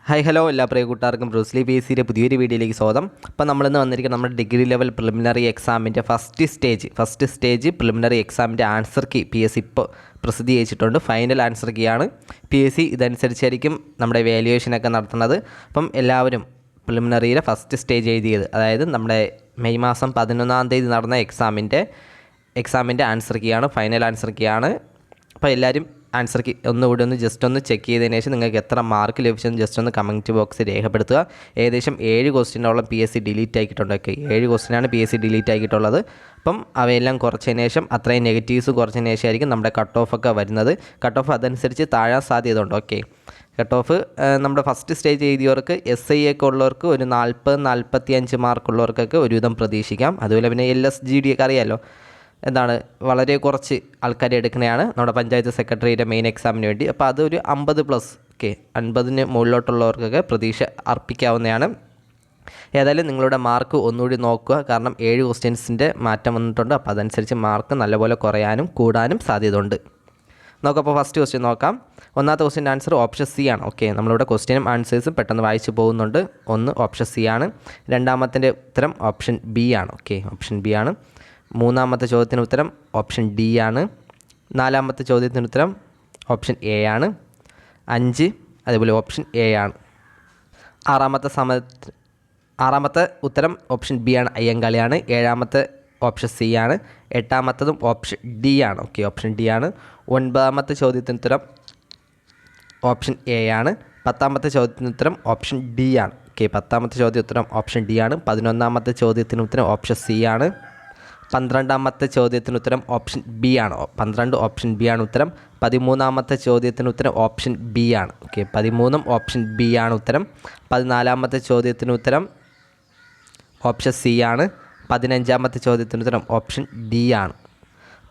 Hi hello എല്ലാ പ്രിയ കൂട്ടുകാർക്കും Bruce Lee P S സിയുടെ പുതിയൊരു വീഡിയോയിലേക്ക് സ്വാഗതം. അപ്പോൾ നമ്മളിന്ന് വന്നിരിക്കുന്നത് നമ്മുടെ ഡിഗ്രി ലെവൽ പ്രിലിമിനറി എക്സാമിൻ്റെ ഫസ്റ്റ് സ്റ്റേജ് പ്രിലിമിനറി എക്സാമിൻ്റെ answer key P S C ഇപ്പോൾ പ്രസിദ്ധീകരിച്ചിട്ടുണ്ട്. ഫൈനൽ ആൻസർ കീ ആണ്. പി എസ് സി ഇതനുസരിച്ചായിരിക്കും നമ്മുടെ വാല്യുവേഷനൊക്കെ നടത്തുന്നത്. അപ്പം എല്ലാവരും പ്രിലിമിനറിയിലെ ഫസ്റ്റ് സ്റ്റേജ് എഴുതിയത്, അതായത് നമ്മുടെ മെയ് മാസം 11-ാം തീയതി നടന്ന എക്സാമിൻ്റെ ആൻസർ കീ ആണ്, ഫൈനൽ ആൻസർ കീ ആണ്. അപ്പോൾ എല്ലാവരും ആൻസർ കീ ഒന്നുകൂടി ജസ്റ്റ് ഒന്ന് ചെക്ക് ചെയ്തതിന് ശേഷം നിങ്ങൾക്ക് എത്ര മാർക്ക് ലഭിച്ചെന്ന് ജസ്റ്റ് ഒന്ന് കമൻറ്റ് ബോക്സിൽ രേഖപ്പെടുത്തുക. ഏകദേശം 7 ക്വസ്റ്റ്യനോളം പി എസ് സി ഡിലീറ്റ് ആക്കിയിട്ടുണ്ട്. 7 ക്വസ്റ്റ്യനാണ് പി എസ് സി ഡിലീറ്റ് ആക്കിയിട്ടുള്ളത്. അപ്പം അവയെല്ലാം കുറച്ചതിന് ശേഷം അത്രയും നെഗറ്റീവ്സ് കുറച്ചതിന് ശേഷമായിരിക്കും നമ്മുടെ കട്ട് ഓഫ് ഒക്കെ വരുന്നത്. കട്ട് ഓഫ് അതനുസരിച്ച് താഴാൻ സാധ്യതയുണ്ട്. കട്ട് ഓഫ് നമ്മുടെ ഫസ്റ്റ് സ്റ്റേജ് എഴുതിയവർക്ക് SI ഒക്കെ ഉള്ളവർക്ക് ഒരു 40-45 മാർക്കുള്ളവർക്കൊക്കെ ഒരുവിധം പ്രതീക്ഷിക്കാം. അതുപോലെ പിന്നെ LSGD ഒക്കെ അറിയാമല്ലോ, എന്താണ് വളരെ കുറച്ച് ആൾക്കാർ എടുക്കുന്നതാണ് നമ്മുടെ പഞ്ചായത്ത് സെക്രട്ടറിയുടെ മെയിൻ എക്സാമിന് വേണ്ടി. അപ്പോൾ അതൊരു 50+, 50-ന് മുകളിലോട്ടുള്ളവർക്കൊക്കെ പ്രതീക്ഷ അർപ്പിക്കാവുന്നതാണ്. ഏതായാലും നിങ്ങളുടെ മാർക്ക് ഒന്നുകൂടി നോക്കുക, കാരണം 7 ക്വസ്റ്റ്യൻസിൻ്റെ മാറ്റം വന്നിട്ടുണ്ട്. അപ്പോൾ അതനുസരിച്ച് മാർക്ക് നല്ലപോലെ കുറയാനും കൂടാനും സാധ്യതയുണ്ട്. നോക്കപ്പോൾ ഫസ്റ്റ് ക്വസ്റ്റ്യൻ നോക്കാം. ഒന്നാമത്തെ ക്വസ്റ്റ്യൻ ആൻസർ ഓപ്ഷൻ സി ആണ്. നമ്മളിവിടെ ക്വസ്റ്റ്യനും ആൻസേഴ്സും പെട്ടെന്ന് വായിച്ചു പോകുന്നുണ്ട്. ഒന്ന് ഓപ്ഷൻ സി ആണ്. രണ്ടാമത്തിൻ്റെ ഉത്തരം ഓപ്ഷൻ ബി ആണ്. ഓപ്ഷൻ ബി ആണ്. മൂന്നാമത്തെ ചോദ്യത്തിന് ഉത്തരം ഓപ്ഷൻ ഡി ആണ്. നാലാമത്തെ ചോദ്യത്തിന് ഉത്തരം ഓപ്ഷൻ എ ആണ്. 5 അതേപോലെ ഓപ്ഷൻ എ ആണ്. ആറാമത്തെ ഉത്തരം ഓപ്ഷൻ ബി ആണ്, അയ്യങ്കാളിയാണ്. ഏഴാമത്തെ ഓപ്ഷൻ സി ആണ്. എട്ടാമത്തതും ഓപ്ഷൻ ഡി ആണ്. ഓപ്ഷൻ ഡി ആണ്. ഒൻപതാമത്തെ ചോദ്യത്തിന് ഉത്തരം ഓപ്ഷൻ എ ആണ്. പത്താമത്തെ ചോദ്യത്തിന് ഉത്തരം ഓപ്ഷൻ ഡി ആണ്. പത്താമത്തെ ചോദ്യോത്തരം ഓപ്ഷൻ ഡി ആണ്. 11ാമത്തെ ചോദ്യത്തിന് ഉത്തരം ഓപ്ഷൻ സി ആണ്. 12ാമത്തെ ചോദ്യത്തിന് ഉത്തരം ഓപ്ഷൻ ബി ആണ്. 12 ഓപ്ഷൻ ബി ആണ് ഉത്തരം. 13ാമത്തെ ചോദ്യത്തിന് ഉത്തരം ഓപ്ഷൻ ബി ആണ്. 13ഉം ഓപ്ഷൻ ബി ആണ് ഉത്തരം. 14ാമത്തെ ചോദ്യത്തിന് ഉത്തരം ഓപ്ഷൻ സി ആണ്. 15ാമത്തെ ചോദ്യത്തിന് ഉത്തരം ഓപ്ഷൻ ഡി ആണ്.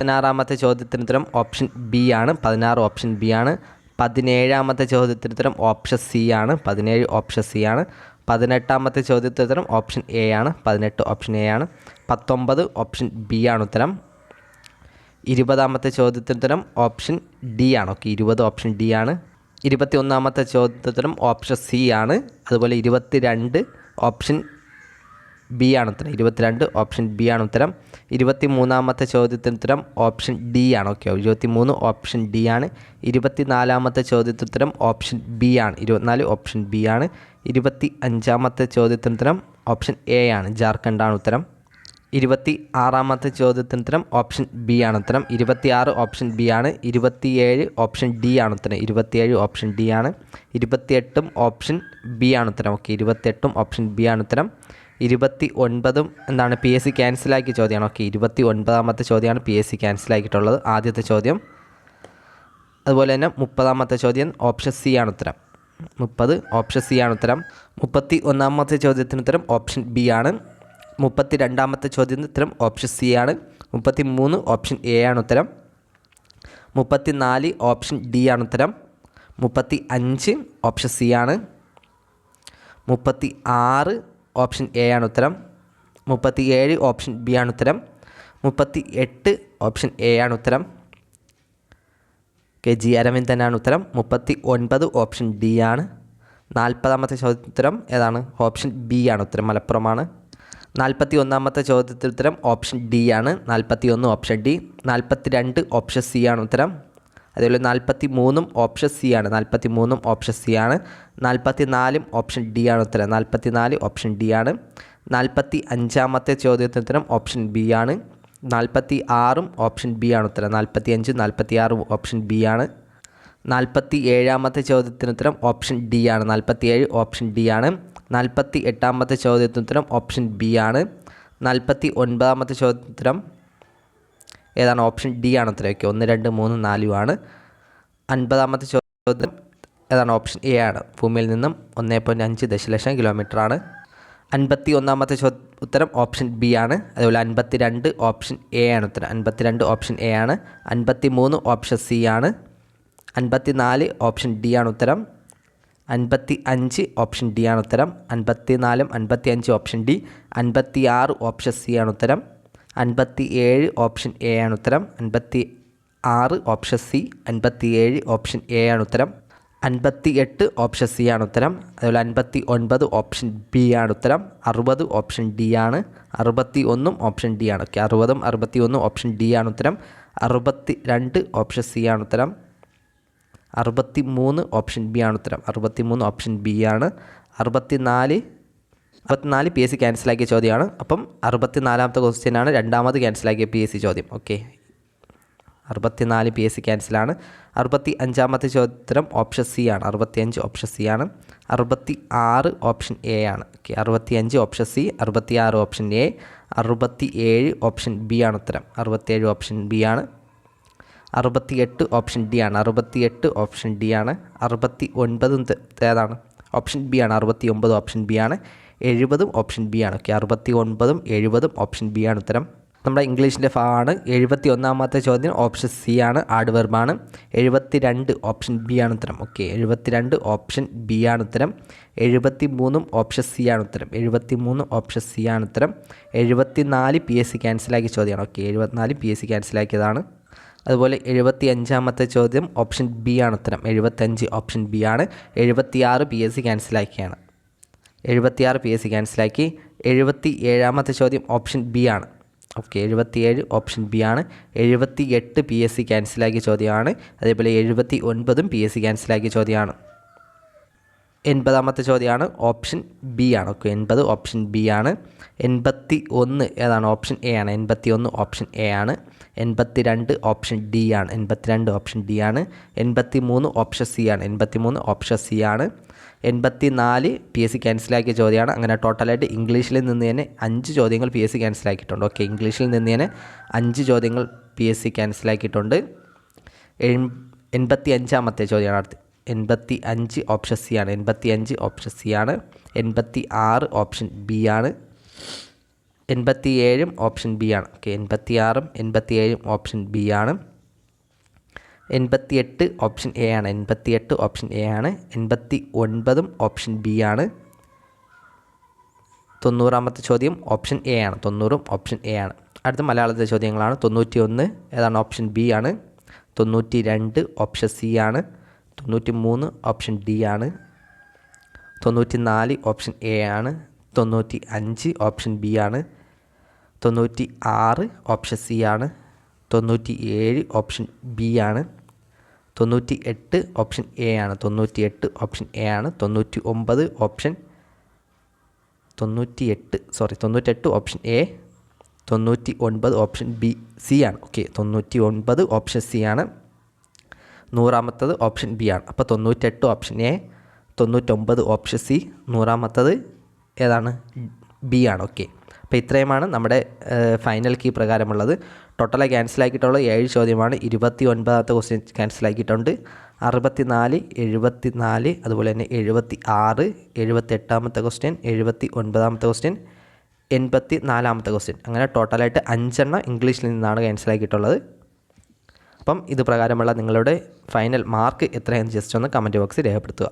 16ാമത്തെ ചോദ്യത്തിന് ഉത്തരം ഓപ്ഷൻ ബി ആണ്. 16 ഓപ്ഷൻ ബി ആണ്. 17ാമത്തെ ചോദ്യത്തിന് ഉത്തരം ഓപ്ഷൻ സി ആണ്. 17 ഓപ്ഷൻ സി ആണ്. 18ാമത്തെ ചോദ്യത്തിന് ഉത്തരം ഓപ്ഷൻ എ ആണ്. 18 ഓപ്ഷൻ എ ആണ്. 19 ഓപ്ഷൻ ബി ആണ് ഉത്തരം. 20ാമത്തെ ചോദ്യത്തിന് ഉത്തരം ഓപ്ഷൻ ഡി ആണ്. 20 ഓപ്ഷൻ ഡി ആണ്. 21ാമത്തെ ചോദ്യത്തിന് ഉത്തരം ഓപ്ഷൻ സി ആണ്. അതുപോലെ 22 ഓപ്ഷൻ ബി ആണ് ഉത്തരം. 22 ഓപ്ഷൻ ബി ആണ് ഉത്തരം. 23ാമത്തെ ചോദ്യത്തിന് ഉത്തരം ഓപ്ഷൻ ഡി ആണ്. 23 ഓപ്ഷൻ ഡി ആണ്. 24ാമത്തെ ചോദ്യത്തിന് ഉത്തരം ഓപ്ഷൻ ബി ആണ്. 24 ഓപ്ഷൻ ബി ആണ്. 25ാമത്തെ ചോദ്യത്തിന് ഉത്തരം ഓപ്ഷൻ എ ആണ്, ജാർഖണ്ഡാണ് ഉത്തരം. 26ാമത്തെ ചോദ്യത്തിന് ഉത്തരം ഓപ്ഷൻ ബി ആണ് ഉത്തരം. 26 ഓപ്ഷൻ ബി ആണ്. 27 ഓപ്ഷൻ ഡി ആണ് ഉത്തരം. 27 ഓപ്ഷൻ ഡി ആണ്. 28ഉം ഓപ്ഷൻ ബി ആണ് ഉത്തരം. 28ഉം ഓപ്ഷൻ ബി ആണ് ഉത്തരം. 29ഉം എന്താണ്, പി എസ് സി ക്യാൻസലാക്കിയ ചോദ്യമാണ്. 29ാമത്തെ ചോദ്യമാണ് പി എസ് സി ക്യാൻസലാക്കിയിട്ടുള്ളത്, ആദ്യത്തെ ചോദ്യം. അതുപോലെ തന്നെ 30ാമത്തെ ചോദ്യം ഓപ്ഷൻ സി ആണ് ഉത്തരം. 30 ഓപ്ഷൻ സി ആണ് ഉത്തരം. 31ാമത്തെ ചോദ്യത്തിന് ഉത്തരം ഓപ്ഷൻ ബി ആണ്. 32ാമത്തെ ചോദ്യത്തിന് ഉത്തരം ഓപ്ഷൻ സി ആണ്. 33 ഓപ്ഷൻ എ ആണ് ഉത്തരം. 34 ഓപ്ഷൻ ഡി ആണ് ഉത്തരം. 35 ഓപ്ഷൻ സി ആണ്. 36 ഓപ്ഷൻ എ ആണ് ഉത്തരം. 37 ഓപ്ഷൻ ബി ആണ് ഉത്തരം. 38 ഓപ്ഷൻ എ ആണ് ഉത്തരം. ജി അരവിന്ദനാണ് ഉത്തരം. 39 ഓപ്ഷൻ ഡി ആണ്. 40ാമത്തെ ചോദ്യോത്തരം ഏതാണ്? ഓപ്ഷൻ ബി ആണ് ഉത്തരം, മലപ്പുറമാണ്. 41ാമത്തെ ചോദ്യോത്തരം ഓപ്ഷൻ ഡി ആണ്. 41 ഓപ്ഷൻ ഡി. 42 ഓപ്ഷൻ സി ആണ് ഉത്തരം. അതുപോലെ 43ഉം ഓപ്ഷൻ സി ആണ്. 43ഉം ഓപ്ഷൻ സി ആണ്. 44ഉം ഓപ്ഷൻ ഡി ആണ് ഉത്തരം. 44 ഓപ്ഷൻ ഡി ആണ്. 45ാമത്തെ ചോദ്യോത്തരം ഓപ്ഷൻ ബി ആണ്. 46ഉം ഓപ്ഷൻ ബി ആണ് ഉത്തരം. 45 46 ഓപ്ഷൻ ബി ആണ്. 47ാമത്തെ ചോദ്യത്തിന് ഉത്തരം ഓപ്ഷൻ ഡി ആണ്. 47 ഓപ്ഷൻ ഡി ആണ്. 48ാമത്തെ ചോദ്യത്തിന് ഉത്തരം ഓപ്ഷൻ ബി ആണ്. 49ാമത്തെ ചോദ്യോത്തരം ഏതാണ്? ഓപ്ഷൻ ഡി ആണ് ഉത്തരം. 1 2 3 4 ആണ്. 50ാമത്തെ ചോദ്യം ഏതാണ്? ഓപ്ഷൻ എ ആണ്. ഭൂമിയിൽ നിന്നും 1.5 ദശലക്ഷം കിലോമീറ്റർ ആണ്. 51ാമത്തെ ഉത്തരം ഓപ്ഷൻ ബി ആണ്. അതുപോലെ 52 ഓപ്ഷൻ എ ആണ് ഉത്തരം. 52 ഓപ്ഷൻ എ ആണ്. 53 ഓപ്ഷൻ സി ആണ്. 54 ഓപ്ഷൻ ഡി ആണ് ഉത്തരം. 55 ഓപ്ഷൻ ഡി ആണ് ഉത്തരം. 54ഉം 55 ഓപ്ഷൻ ഡി. 56 ഓപ്ഷൻ സി ആണ് ഉത്തരം. 57 ഓപ്ഷൻ എ ആണ് ഉത്തരം. 56 ഓപ്ഷൻ സി. 57 ഓപ്ഷൻ എ ആണ് ഉത്തരം. 58 ഓപ്ഷൻ സി ആണ് ഉത്തരം. അതുപോലെ 59 ഓപ്ഷൻ ബി ആണ് ഉത്തരം. 60 ഓപ്ഷൻ ഡി ആണ്. 61 ഓപ്ഷൻ ഡി ആണ്. ഓക്കെ, 60ഉം 61 ഓപ്ഷൻ ഡി ആണ് ഉത്തരം. 62 ഓപ്ഷൻ സി ആണ് ഉത്തരം. 63 ഓപ്ഷൻ ബി ആണ് ഉത്തരം. 63 ഓപ്ഷൻ ബി ആണ്. 64 പി എസ് സി ക്യാൻസലാക്കിയ ചോദ്യമാണ്. അപ്പം 64ാമത്തെ ക്വസ്റ്റ്യനാണ് രണ്ടാമത് ക്യാൻസലാക്കിയ പി എസ് സി ചോദ്യം. ഓക്കെ, 64 പി എസ് സി ക്യാൻസലാണ്. 65ാമത്തെ ചോദ്യം ഓപ്ഷൻ സി ആണ്. 65 ഓപ്ഷൻ സി ആണ്. 66 ഓപ്ഷൻ എ ആണ്. Okay, 65 option C, 66 option A, 67 option B ആണ് ഉത്തരം. 67 ഓപ്ഷൻ ബി ആണ്. 68 ഓപ്ഷൻ ഡി ആണ്. 68 ഓപ്ഷൻ ഡി ആണ്. 69 ഏതാണ്? ഓപ്ഷൻ ബി ആണ്. 69 ഓപ്ഷൻ ബി ആണ്. 70 ഓപ്ഷൻ ബി ആണ്. ഓക്കെ, 69ഉം 70ഉം ഓപ്ഷൻ ബി ആണ് ഉത്തരം. നമ്മുടെ ഇംഗ്ലീഷിൻ്റെ ഭാഗമാണ്. 71ാമത്തെ ചോദ്യം ഓപ്ഷൻ സി ആണ്, ആഡ് വെർബാണ്. 72 ഓപ്ഷൻ ബി ആണ് ഉത്തരം. ഓക്കെ, 72 ഓപ്ഷൻ ബി ആണ് ഉത്തരം. 73ഉം ഓപ്ഷൻ സി ആണ് ഉത്തരം. 73 ഓപ്ഷൻ സി ആണ് ഉത്തരം. 74 പി എസ് സി ക്യാൻസലാക്കിയ ചോദ്യമാണ്. ഓക്കെ, 74 പി എസ് സി ക്യാൻസലാക്കിയതാണ്. അതുപോലെ 75ാമത്തെ ചോദ്യം ഓപ്ഷൻ ബി ആണ് ഉത്തരം. 75 ഓപ്ഷൻ ബി ആണ്. 76 പി എസ് സി ക്യാൻസലാക്കിയാണ്. 76 പി എസ് സി ക്യാൻസലാക്കി. 77ാമത്തെ ചോദ്യം ഓപ്ഷൻ ബി ആണ്. ഓക്കെ, 77 ഓപ്ഷൻ ബി ആണ്. 78 പി എസ് സി ക്യാൻസലാക്കിയ ചോദ്യമാണ്. അതേപോലെ 79ഉം പി എസ് സി ക്യാൻസലാക്കിയ ചോദ്യമാണ്. 80ാമത്തെ ചോദ്യമാണ് ഓപ്ഷൻ ബി ആണ്. ഓക്കെ, 80 ഓപ്ഷൻ ബി ആണ്. 81 ഏതാണ്? ഓപ്ഷൻ എ ആണ്. 81 ഓപ്ഷൻ എ ആണ്. 82 ഓപ്ഷൻ ഡി ആണ്. 82 ഓപ്ഷൻ ഡി ആണ്. 83 ഓപ്ഷൻ സി ആണ്. 83 ഓപ്ഷൻ സി ആണ്. 84 പി എസ് സി ക്യാൻസലാക്കിയ ചോദ്യമാണ്. അങ്ങനെ ടോട്ടലായിട്ട് ഇംഗ്ലീഷിൽ നിന്ന് തന്നെ 5 ചോദ്യങ്ങൾ പി എസ് സി ക്യാൻസലാക്കിയിട്ടുണ്ട്. ഓക്കെ, ഇംഗ്ലീഷിൽ നിന്ന് തന്നെ 5 ചോദ്യങ്ങൾ പി എസ് സി ക്യാൻസലാക്കിയിട്ടുണ്ട്. 85ാമത്തെ ചോദ്യമാണ് അടുത്ത്. 85 ഓപ്ഷൻ സി ആണ്. 85 ഓപ്ഷൻ സി ആണ്. 86 ഓപ്ഷൻ ബി ആണ്. 87ഉം ഓപ്ഷൻ ബി ആണ്. ഓക്കെ, 86ഉം 87ഉം ഓപ്ഷൻ ബി ആണ്. 88 ഓപ്ഷൻ എ ആണ്. 88 ഓപ്ഷൻ എ ആണ്. 89ഉം ഓപ്ഷൻ ബി ആണ്. 90ാമത്തെ ചോദ്യം ഓപ്ഷൻ എ ആണ്. 90ഉം ഓപ്ഷൻ എ ആണ്. അടുത്ത മലയാളത്തിലെ ചോദ്യങ്ങളാണ്. 91 ഏതാണ്? ഓപ്ഷൻ ബി ആണ്. 92 ഓപ്ഷൻ സി ആണ്. 93 ഓപ്ഷൻ ഡി ആണ്. 94 ഓപ്ഷൻ എ ആണ്. 95 ഓപ്ഷൻ ബി ആണ്. 96 ഓപ്ഷൻ സി ആണ്. 97 ഓപ്ഷൻ ബി ആണ്. 98 ഓപ്ഷൻ എ ആണ്. 98 ഓപ്ഷൻ എ ആണ്. 98 option A. 99 option B C ആണ്. ഓക്കെ, 99 ഓപ്ഷൻ സി ആണ്. 100ാമത്തത് ഓപ്ഷൻ ബി ആണ്. അപ്പോൾ 98 ഓപ്ഷൻ എ, 99 ഓപ്ഷൻ സി, 100ാമത്തത് ഏതാണ്? ബി ആണ്. ഓക്കെ, അപ്പോൾ ഇത്രയുമാണ് നമ്മുടെ ഫൈനൽ കീ പ്രകാരമുള്ളത്. ടോട്ടലായി ക്യാൻസലാക്കിയിട്ടുള്ള 7 ചോദ്യമാണ്. 29ാമത്തെ ക്വസ്റ്റ്യൻ ക്യാൻസലാക്കിയിട്ടുണ്ട്. 64, 74, അതുപോലെ തന്നെ 76, 78ാമത്തെ ക്വസ്റ്റ്യൻ, 79ാമത്തെ ക്വസ്റ്റ്യൻ, 84ാമത്തെ ക്വസ്റ്റ്യൻ. അങ്ങനെ ടോട്ടലായിട്ട് 5 എണ്ണം ഇംഗ്ലീഷിൽ നിന്നാണ് ക്യാൻസലാക്കിയിട്ടുള്ളത്. അപ്പം ഇത് പ്രകാരമുള്ള നിങ്ങളുടെ ഫൈനൽ മാർക്ക് എത്രയാണെന്ന് ജസ്റ്റ് ഒന്ന് കമൻറ്റ് ബോക്സിൽ രേഖപ്പെടുത്തുക.